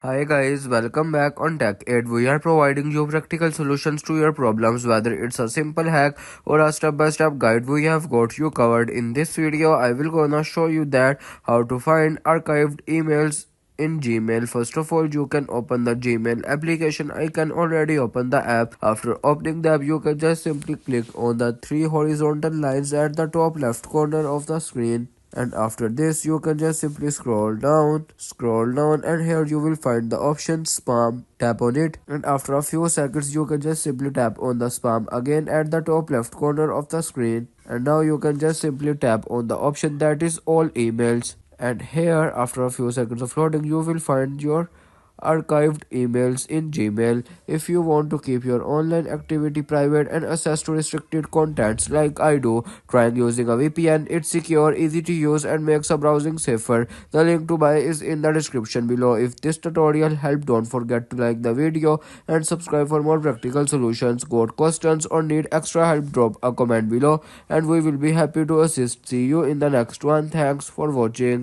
Hi guys, welcome back on Tech Aid. We are providing you practical solutions to your problems, whether it's a simple hack or a step-by-step guide. We have got you covered. In this video, I will gonna show you that how to find archived emails in Gmail. First of all, you can open the Gmail application. I can already open the app. After opening the app, you can just simply click on the three horizontal lines at the top left corner of the screen, and after this you can just simply scroll down, and here you will find the option spam. Tap on it, and after a few seconds you can just simply tap on the spam again at the top left corner of the screen, and now you can just simply tap on the option that is all emails, and here after a few seconds of loading you will find your archived emails in Gmail. If you want to keep your online activity private and access to restricted contents like I do, trying using a VPN. It's secure, easy to use, and makes a browsing safer. The link to buy is in the description below. If this tutorial helped, don't forget to like the video and subscribe for more practical solutions. Got questions or need extra help? Drop a comment below and we will be happy to assist. See you in the next one. Thanks for watching.